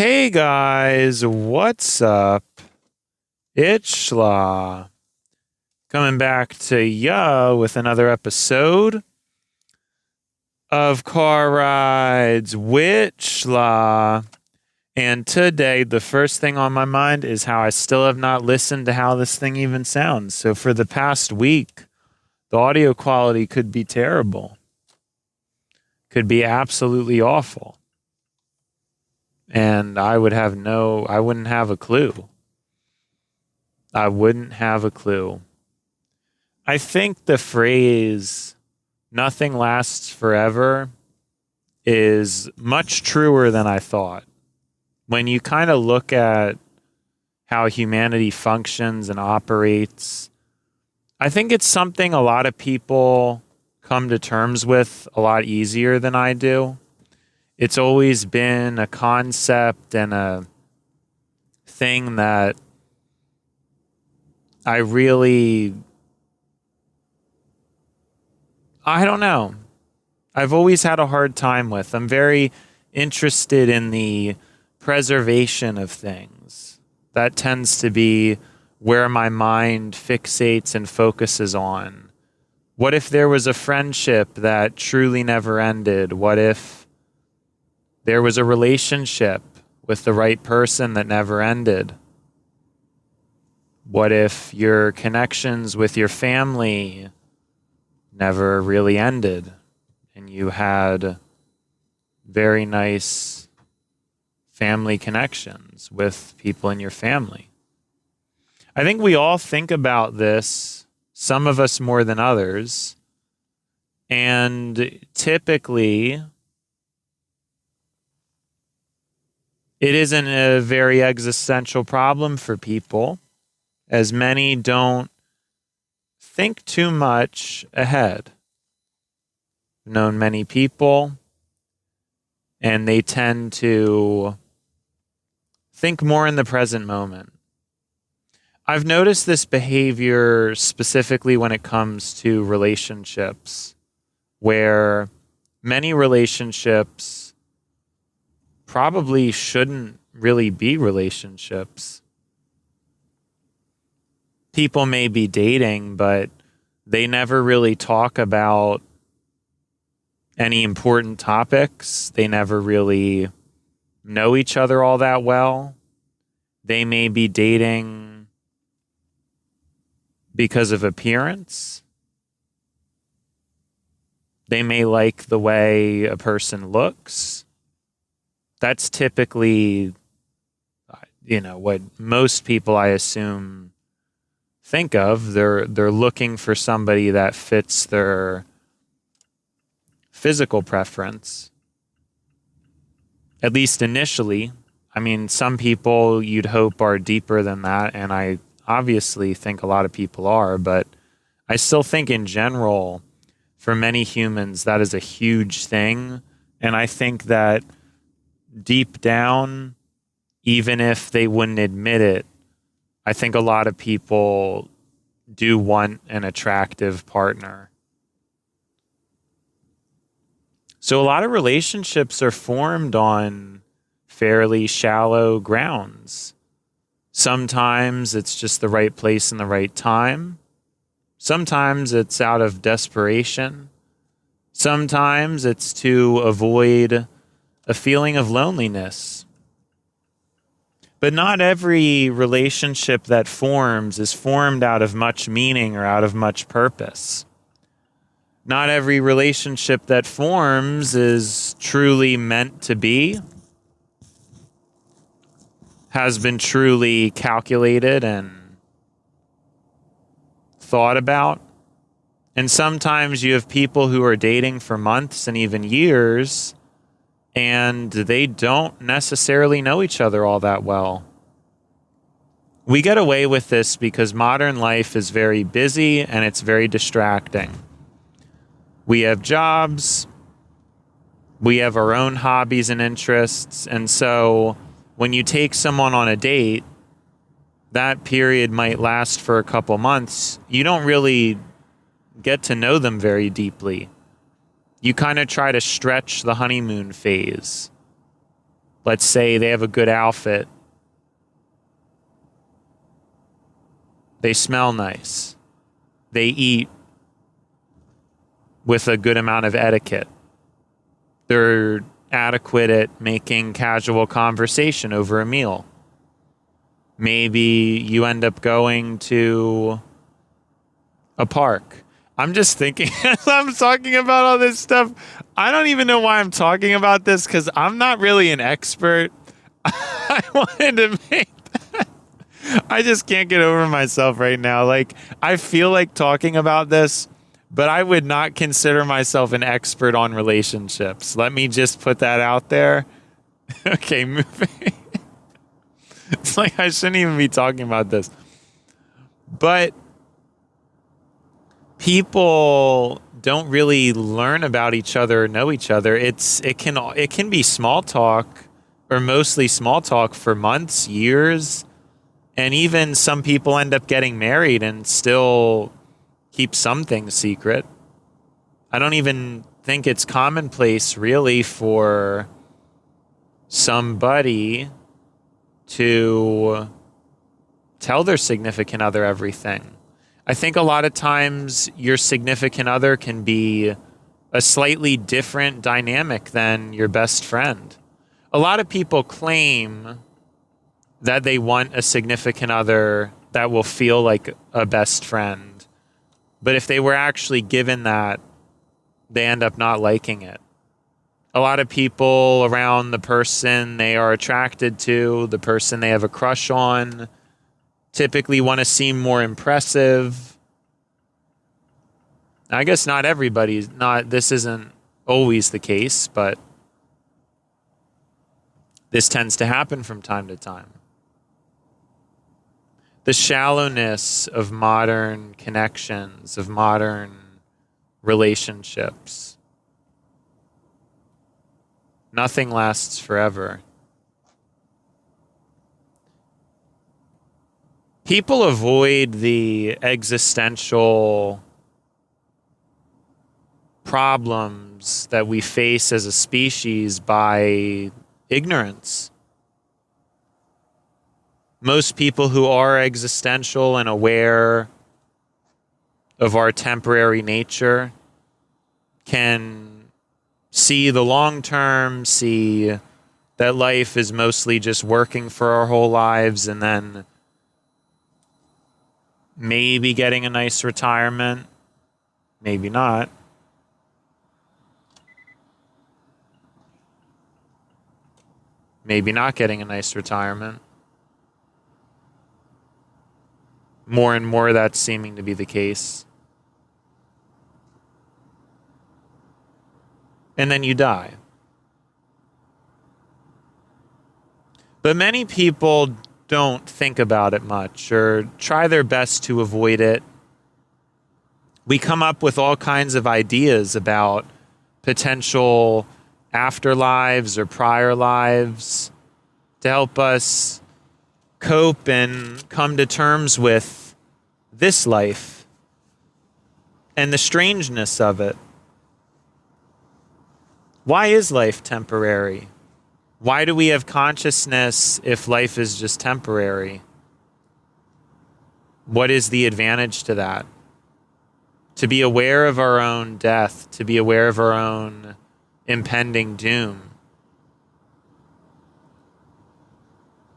Hey guys, what's up? It's Schla coming back to ya with another episode of Car Rides with Schla. And today, the first thing on my mind is how I still have not listened to how this thing even sounds. So for the past week, the audio quality could be terrible, could be absolutely awful. And I wouldn't have a clue. I wouldn't have a clue. I think the phrase nothing lasts forever is much truer than I thought. When you kind of look at how humanity functions and operates, I think it's something a lot of people come to terms with a lot easier than I do. It's always been a concept and a thing that I don't know. I've always had a hard time with. I'm very interested in the preservation of things. That tends to be where my mind fixates and focuses on. What if there was a friendship that truly never ended? What if there was a relationship with the right person that never ended? What if your connections with your family never really ended and you had very nice family connections with people in your family? I think we all think about this, some of us more than others, and typically it isn't a very existential problem for people, as many don't think too much ahead. I've known many people, and they tend to think more in the present moment. I've noticed this behavior specifically when it comes to relationships, where many relationships probably shouldn't really be relationships. People may be dating, but they never really talk about any important topics. They never really know each other all that well. They may be dating because of appearance. They may like the way a person looks. That's typically, what most people, I assume, think of. They're looking for somebody that fits their physical preference, at least initially. I mean, some people you'd hope are deeper than that, and I obviously think a lot of people are, but I still think in general, for many humans, that is a huge thing. And I think that deep down, even if they wouldn't admit it, I think a lot of people do want an attractive partner. So a lot of relationships are formed on fairly shallow grounds. Sometimes it's just the right place and the right time. Sometimes it's out of desperation. Sometimes it's to avoid a feeling of loneliness. But not every relationship that forms is formed out of much meaning or out of much purpose. Not every relationship that forms is truly meant to be, has been truly calculated and thought about. And sometimes you have people who are dating for months and even years, and they don't necessarily know each other all that well. We get away with this because modern life is very busy and it's very distracting. We have jobs, we have our own hobbies and interests, and so when you take someone on a date, that period might last for a couple months. You don't really get to know them very deeply. You kind of try to stretch the honeymoon phase. Let's say they have a good outfit. They smell nice. They eat with a good amount of etiquette. They're adequate at making casual conversation over a meal. Maybe you end up going to a park. I'm just thinking, as I'm talking about all this stuff, I don't even know why I'm talking about this because I'm not really an expert. I wanted to make that. I just can't get over myself right now. Like, I feel like talking about this, but I would not consider myself an expert on relationships. Let me just put that out there. Okay, moving. It's like I shouldn't even be talking about this. But people don't really learn about each other or know each other. It can be small talk or mostly small talk for months, years, and even some people end up getting married and still keep some things secret. I don't even think it's commonplace really for somebody to tell their significant other everything. I think a lot of times your significant other can be a slightly different dynamic than your best friend. A lot of people claim that they want a significant other that will feel like a best friend. But if they were actually given that, they end up not liking it. A lot of people around the person they are attracted to, the person they have a crush on, typically want to seem more impressive. I guess not everybody's this isn't always the case, but this tends to happen from time to time. The shallowness of modern connections, of modern relationships. Nothing lasts forever. People avoid the existential problems that we face as a species by ignorance. Most people who are existential and aware of our temporary nature can see the long term, see that life is mostly just working for our whole lives and then maybe getting a nice retirement, maybe not. Maybe not getting a nice retirement. More and more that's seeming to be the case. And then you die. But many people don't think about it much or try their best to avoid it. We come up with all kinds of ideas about potential afterlives or prior lives to help us cope and come to terms with this life and the strangeness of it. Why is life temporary? Why do we have consciousness if life is just temporary? What is the advantage to that? To be aware of our own death, to be aware of our own impending doom.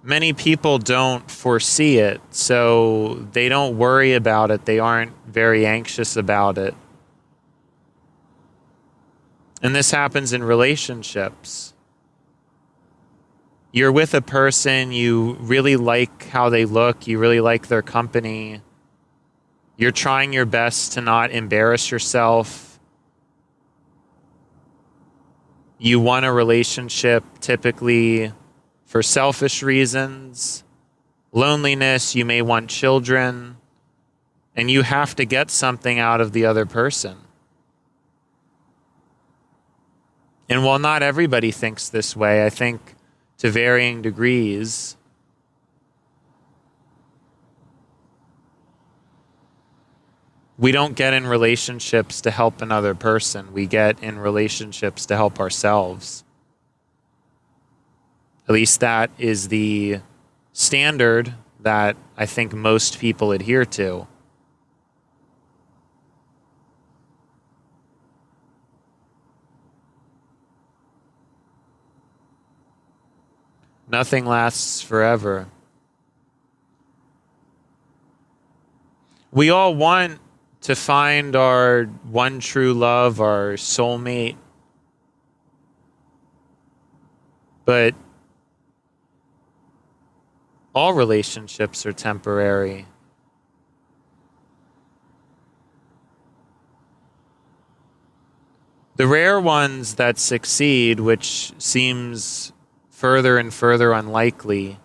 Many people don't foresee it, so they don't worry about it. They aren't very anxious about it. And this happens in relationships. You're with a person, you really like how they look, you really like their company. You're trying your best to not embarrass yourself. You want a relationship typically for selfish reasons. Loneliness, you may want children. And you have to get something out of the other person. And while not everybody thinks this way, I think to varying degrees, we don't get in relationships to help another person. We get in relationships to help ourselves. At least that is the standard that I think most people adhere to. Nothing lasts forever. We all want to find our one true love, our soulmate. But all relationships are temporary. The rare ones that succeed, which seems further and further unlikely,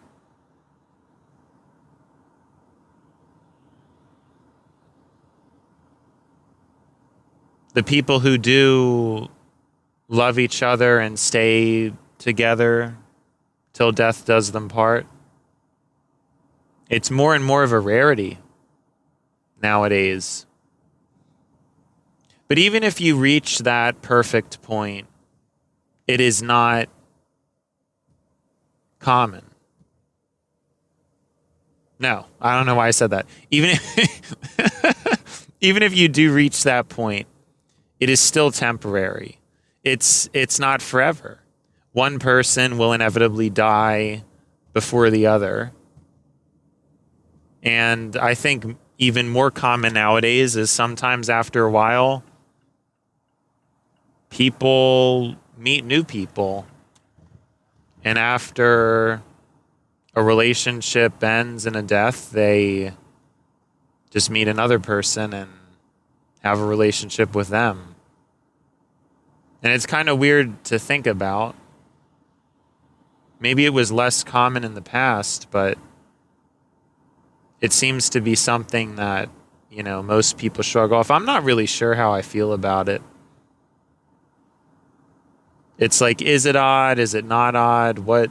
the people who do love each other and stay together till death does them part, it's more and more of a rarity nowadays. But even if you reach that perfect point, it is not common. No, I don't know why I said that. Even even if you do reach that point, it is still temporary. It's not forever. One person will inevitably die before the other. And I think even more common nowadays is sometimes after a while, people meet new people. And after a relationship ends in a death, they just meet another person and have a relationship with them. And it's kind of weird to think about. Maybe it was less common in the past, but it seems to be something that, most people struggle with. I'm not really sure how I feel about it. It's like, is it odd? Is it not odd? What,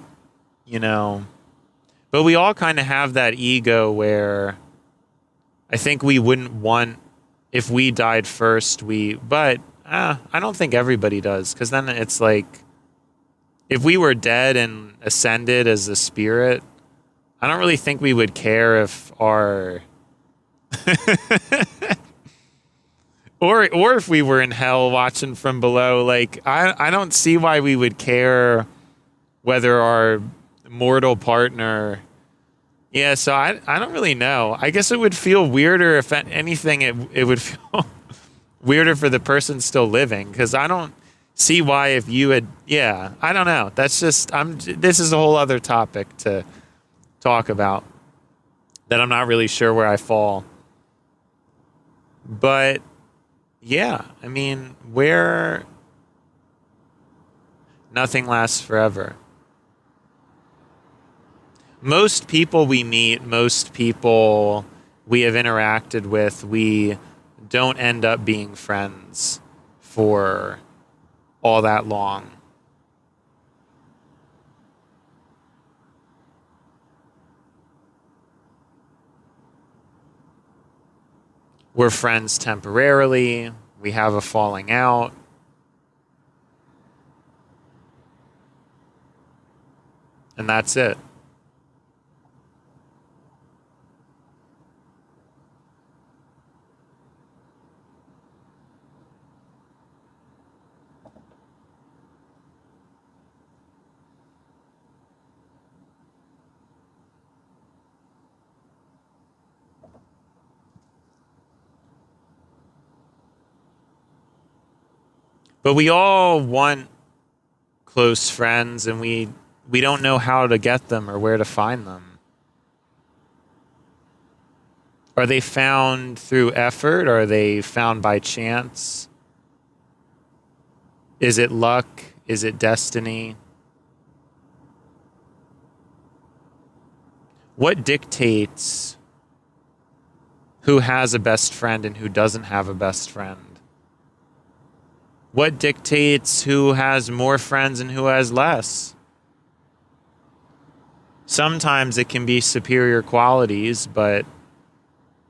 But we all kind of have that ego where I think we wouldn't want, if we died first, but I don't think everybody does. Because then it's like, if we were dead and ascended as a spirit, I don't really think we would care if our or if we were in hell watching from below. Like I don't see why we would care whether our mortal partner. Yeah, so I don't really know. I guess it would feel weirder, if anything. It would feel weirder for the person still living, because I don't see why, if you had. Yeah, I don't know. That's just this is a whole other topic to talk about that I'm not really sure where I fall. But yeah, I mean, where nothing lasts forever. Most people we meet, most people we have interacted with, we don't end up being friends for all that long. We're friends temporarily. We have a falling out. And that's it. But we all want close friends, and we don't know how to get them or where to find them. Are they found through effort? Or are they found by chance? Is it luck? Is it destiny? What dictates who has a best friend and who doesn't have a best friend? What dictates who has more friends and who has less? Sometimes it can be superior qualities, but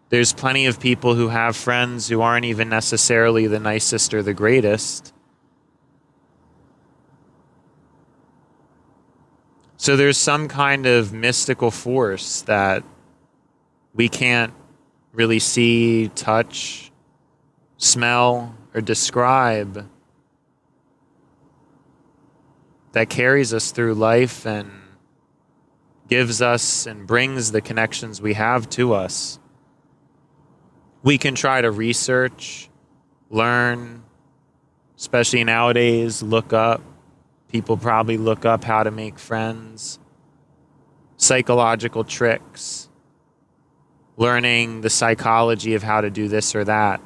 there's plenty of people who have friends who aren't even necessarily the nicest or the greatest. So there's some kind of mystical force that we can't really see, touch, smell, or describe that carries us through life and gives us and brings the connections we have to us. We can try to research, learn, especially nowadays, look up. People probably look up how to make friends, psychological tricks, learning the psychology of how to do this or that.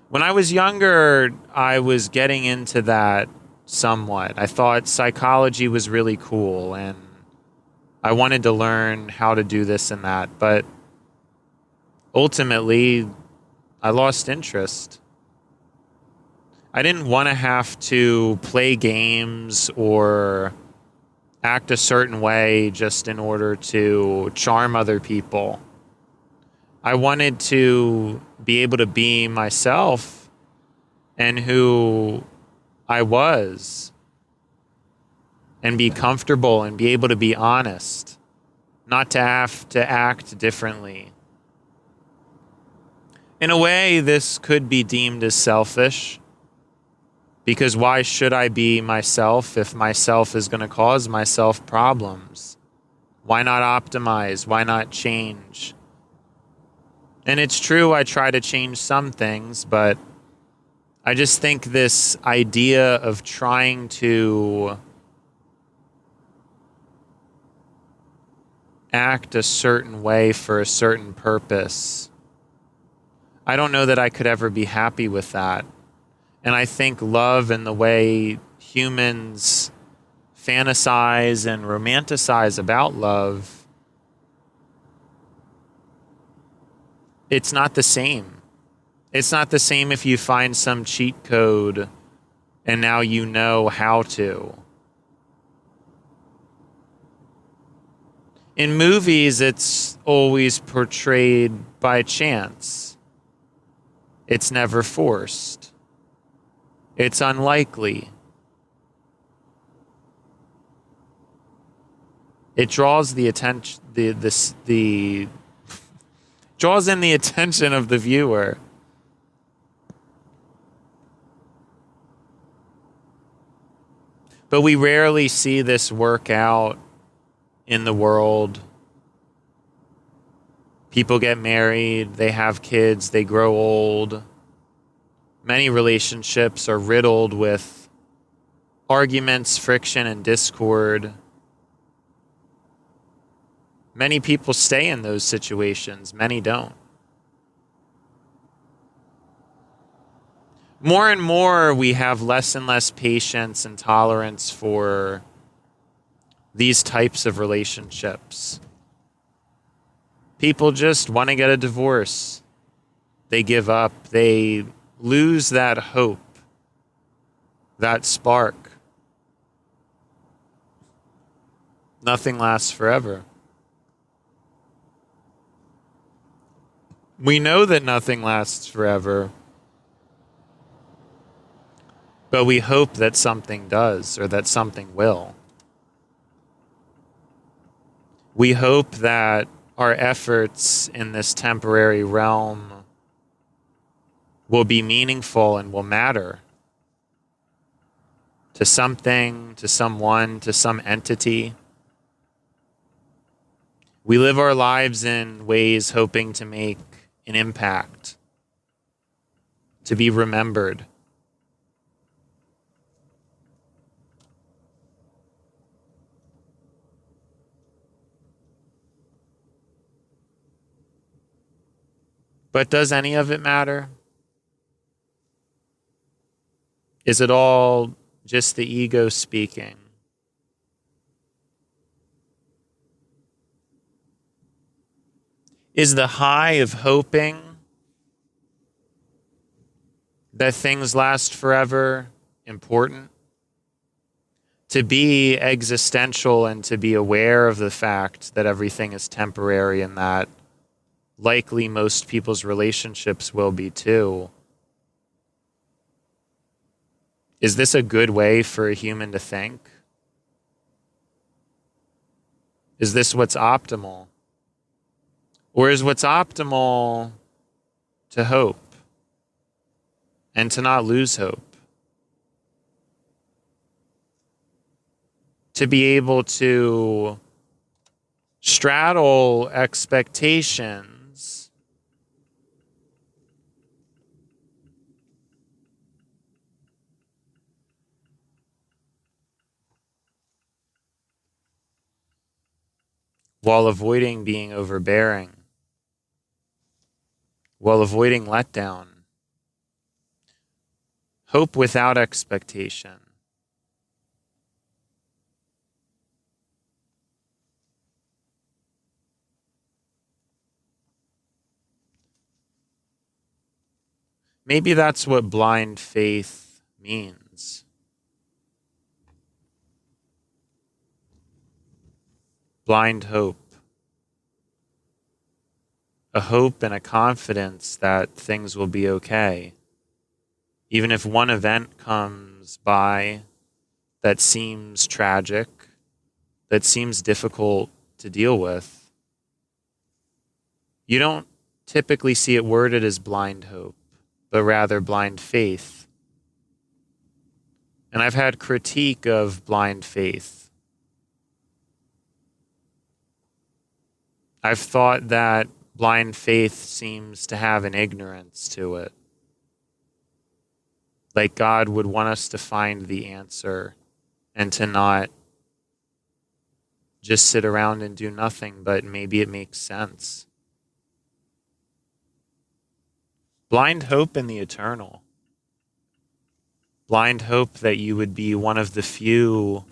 When I was younger, I was getting into that somewhat. I thought psychology was really cool and I wanted to learn how to do this and that, but ultimately, I lost interest. I didn't want to have to play games or act a certain way just in order to charm other people. I wanted to be able to be myself and who I was and be comfortable and be able to be honest, not to have to act differently. In a way, this could be deemed as selfish, because why should I be myself if myself is going to cause myself problems? Why not optimize? Why not change? And it's true, I try to change some things, but I just think this idea of trying to act a certain way for a certain purpose, I don't know that I could ever be happy with that. And I think love and the way humans fantasize and romanticize about love, it's not the same. It's not the same if you find some cheat code and now you know how to. In movies, it's always portrayed by chance. It's never forced. It's unlikely. It draws the attention, draws in the attention of the viewer. But we rarely see this work out in the world. People get married, they have kids, they grow old. Many relationships are riddled with arguments, friction, and discord. Many people stay in those situations, many don't. More and more, we have less and less patience and tolerance for these types of relationships. People just want to get a divorce. They give up. They lose that hope, that spark. Nothing lasts forever. We know that nothing lasts forever, but we hope that something does or that something will. We hope that our efforts in this temporary realm will be meaningful and will matter to something, to someone, to some entity. We live our lives in ways hoping to make an impact, to be remembered. But does any of it matter? Is it all just the ego speaking? Is the high of hoping that things last forever important? To be existential and to be aware of the fact that everything is temporary and that likely most people's relationships will be too. Is this a good way for a human to think? Is this what's optimal? Or is what's optimal to hope and to not lose hope? To be able to straddle expectations while avoiding being overbearing, while avoiding letdown. Hope without expectation. Maybe that's what blind faith means. Blind hope. A hope and a confidence that things will be okay. Even if one event comes by that seems tragic, that seems difficult to deal with, you don't typically see it worded as blind hope, but rather blind faith. And I've had critique of blind faith. I've thought that blind faith seems to have an ignorance to it. Like God would want us to find the answer and to not just sit around and do nothing, but maybe it makes sense. Blind hope in the eternal. Blind hope that you would be one of the few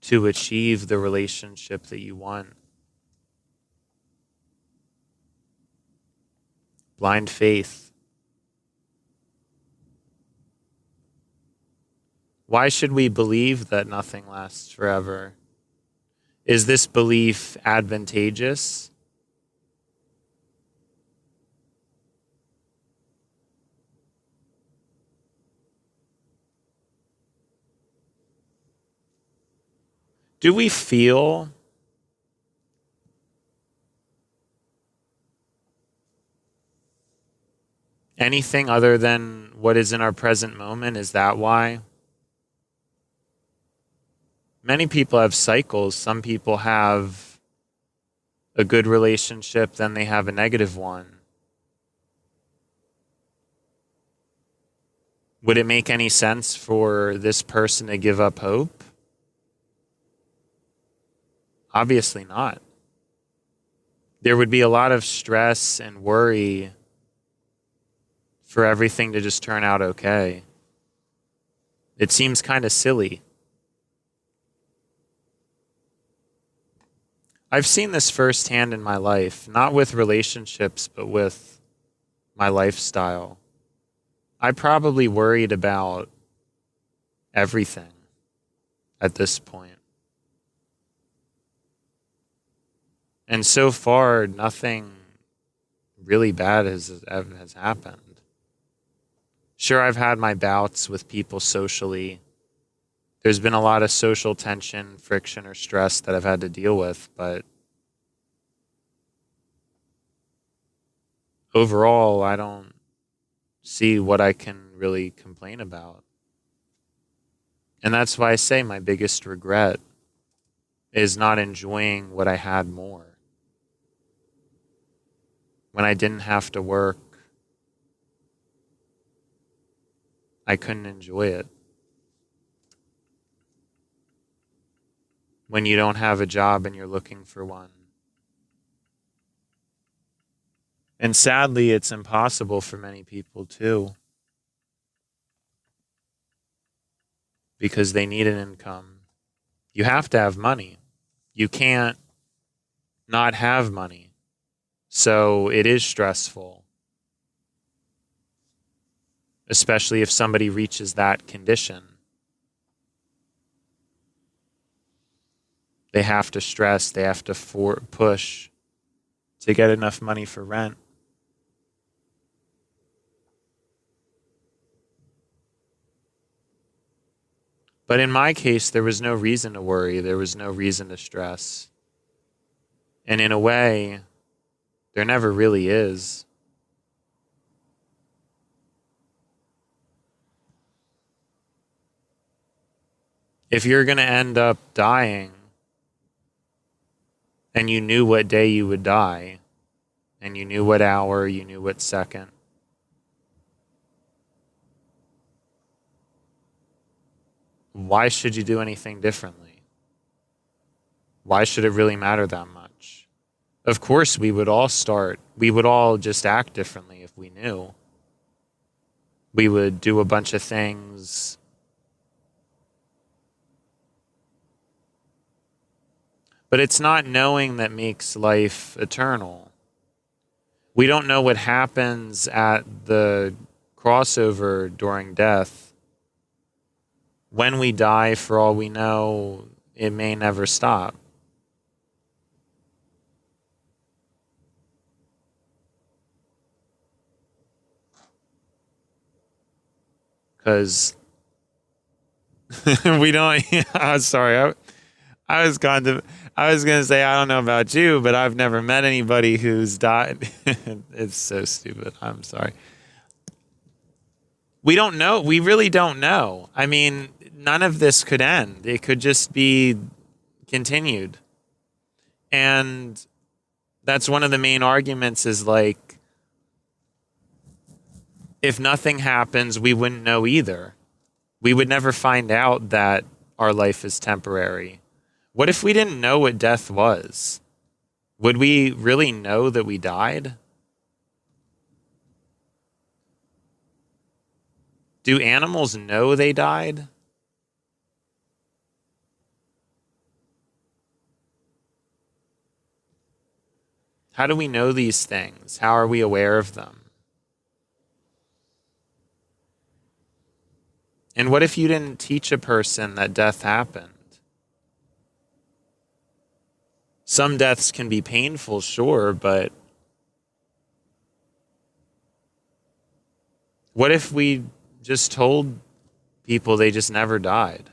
to achieve the relationship that you want. Blind faith. Why should we believe that nothing lasts forever? Is this belief advantageous? Do we feel anything other than what is in our present moment? Is that why? Many people have cycles. Some people have a good relationship, then they have a negative one. Would it make any sense for this person to give up hope? Obviously not. There would be a lot of stress and worry for everything to just turn out okay. It seems kind of silly. I've seen this firsthand in my life, not with relationships, but with my lifestyle. I probably worried about everything at this point. And so far, nothing really bad has happened. Sure, I've had my bouts with people socially. There's been a lot of social tension, friction, or stress that I've had to deal with, but overall, I don't see what I can really complain about. And that's why I say my biggest regret is not enjoying what I had more. When I didn't have to work, I couldn't enjoy it. When you don't have a job and you're looking for one. And sadly, it's impossible for many people too, because they need an income. You have to have money. You can't not have money. So it is stressful, especially if somebody reaches that condition. They have to stress, they have to push to get enough money for rent. But in my case, there was no reason to worry. There was no reason to stress. And in a way, there never really is. If you're going to end up dying and you knew what day you would die, and you knew what hour, you knew what second, why should you do anything differently? Why should it really matter that much? Of course, we would all just act differently if we knew. We would do a bunch of things. But it's not knowing that makes life eternal. We don't know what happens at the crossover during death. When we die, for all we know, it may never stop. Because we don't. I'm sorry. I was gonna say I don't know about you, but I've never met anybody who's died. It's so stupid. I'm sorry. We don't know. We really don't know. I mean, none of this could end. It could just be continued. And that's one of the main arguments is like, if nothing happens, we wouldn't know either. We would never find out that our life is temporary. What if we didn't know what death was? Would we really know that we died? Do animals know they died? How do we know these things? How are we aware of them? And what if you didn't teach a person that death happened? Some deaths can be painful, sure, but what if we just told people they just never died?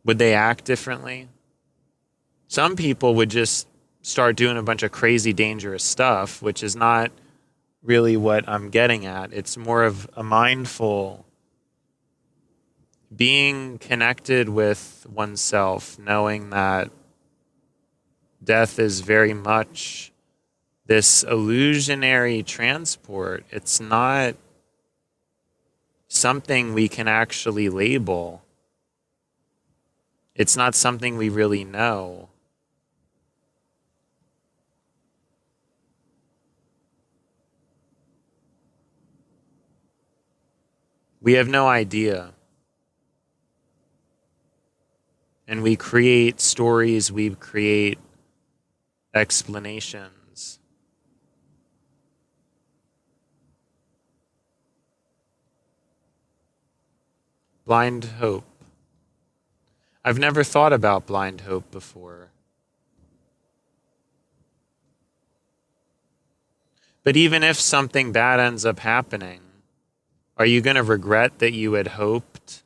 Would they act differently? Some people would just start doing a bunch of crazy, dangerous stuff, which is not really what I'm getting at. It's more of a mindful being connected with oneself, knowing that death is very much this illusionary transport. It's not something we can actually label. It's not something we really know. We have no idea. And we create stories, we create explanations. Blind hope. I've never thought about blind hope before. But even if something bad ends up happening, are you going to regret that you had hoped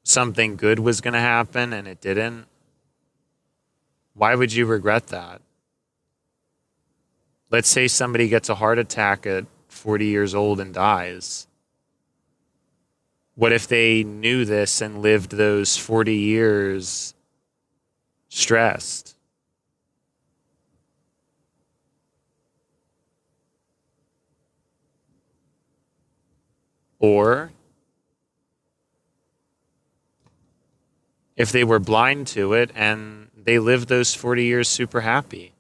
something good was going to happen and it didn't? Why would you regret that? Let's say somebody gets a heart attack at 40 years old and dies. What if they knew this and lived those 40 years stressed? Or if they were blind to it and they lived those 40 years super happy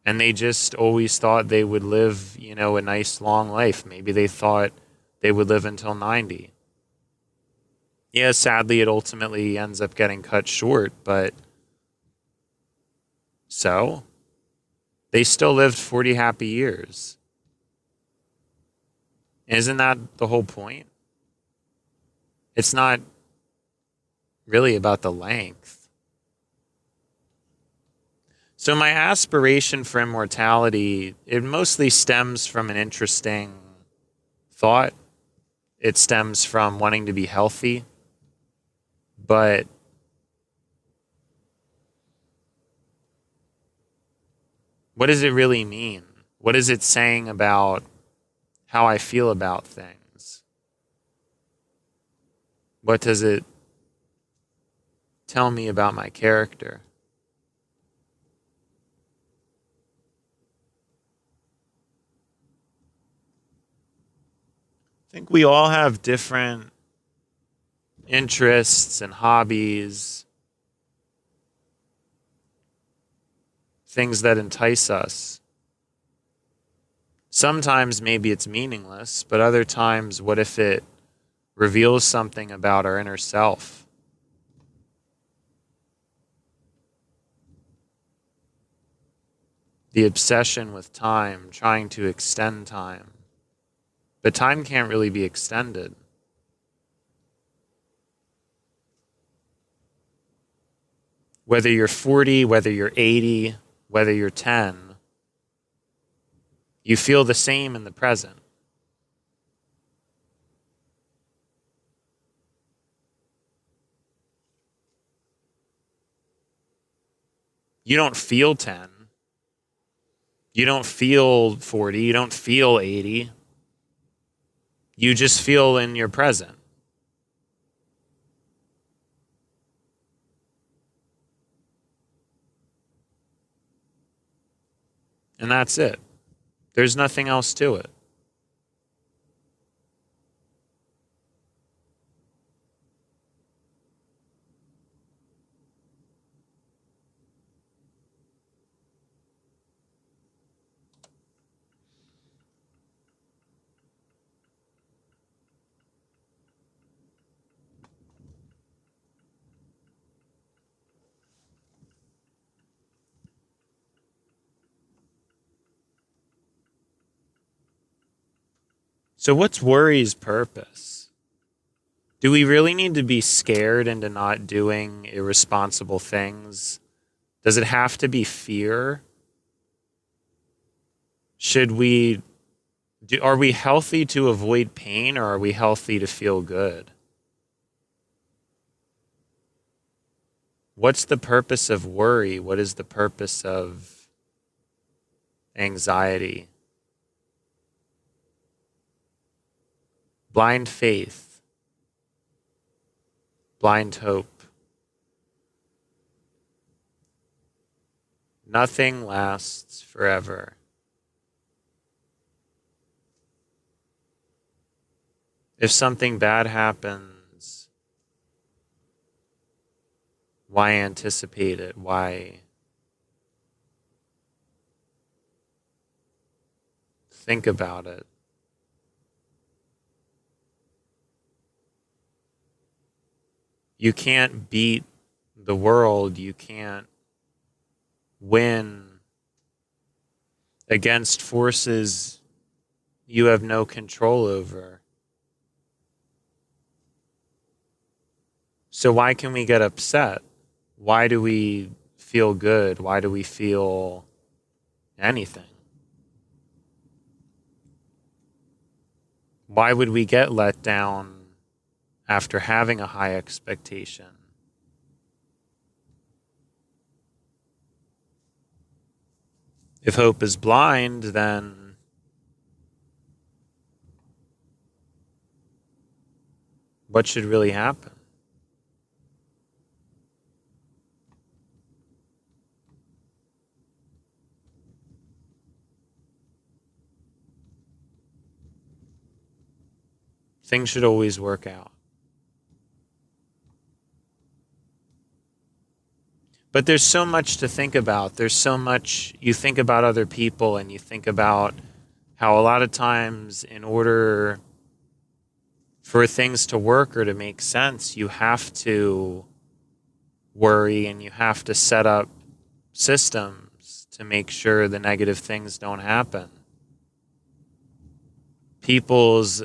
and they just always thought they would live, a nice long life. Maybe they thought they would live until 90. Yeah, sadly, it ultimately ends up getting cut short, but so they still lived 40 happy years. Isn't that the whole point? It's not really about the length. So my aspiration for immortality, it mostly stems from an interesting thought. It stems from wanting to be healthy. But what does it really mean? What is it saying about how I feel about things? What does it tell me about my character? I think we all have different interests and hobbies, things that entice us. Sometimes maybe it's meaningless, but other times, what if it reveals something about our inner self? The obsession with time, trying to extend time. But time can't really be extended. Whether you're 40, whether you're 80, whether you're 10, you feel the same in the present. You don't feel 10. You don't feel 40. You don't feel 80. You just feel in your present. And that's it. There's nothing else to it. So, what's worry's purpose? Do we really need to be scared into not doing irresponsible things? Does it have to be fear? Are we healthy to avoid pain, or are we healthy to feel good? What's the purpose of worry? What is the purpose of anxiety? Blind faith, blind hope. Nothing lasts forever. If something bad happens, why anticipate it? Why think about it? You can't beat the world. You can't win against forces you have no control over. So why can we get upset? Why do we feel good? Why do we feel anything? Why would we get let down after having a high expectation? If hope is blind, then what should really happen? Things should always work out. But there's so much to think about. There's so much, you think about other people and you think about how a lot of times in order for things to work or to make sense, you have to worry and you have to set up systems to make sure the negative things don't happen. People's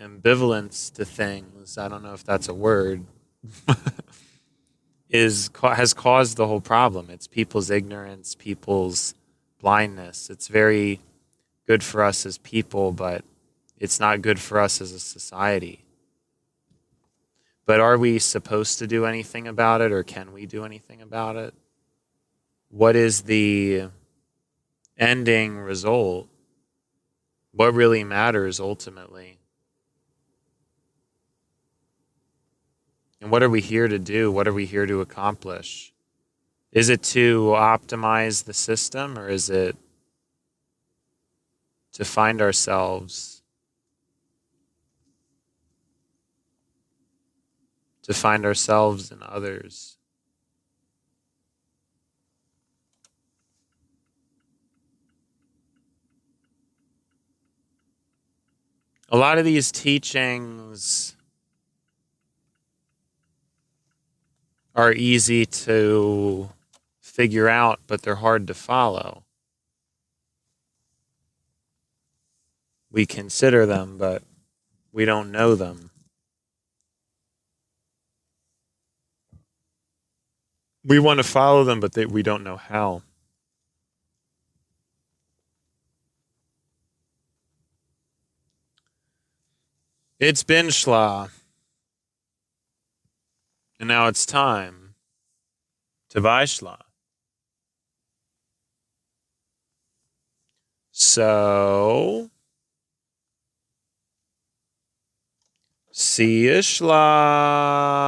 ambivalence to things, I don't know if that's a word, has caused the whole problem. It's people's ignorance, people's blindness. It's very good for us as people, but It's not good for us as a society. But are we supposed to do anything about it, or can we do anything about it? What is the ending result? What really matters ultimately? And what are we here to do? What are we here to accomplish? Is it to optimize the system, or is it to find ourselves, and others? A lot of these teachings are easy to figure out, but they're hard to follow. We consider them, but we don't know them. We want to follow them, but we don't know how. It's been Schla, and now it's time to buy Schla. So, see you, Schla.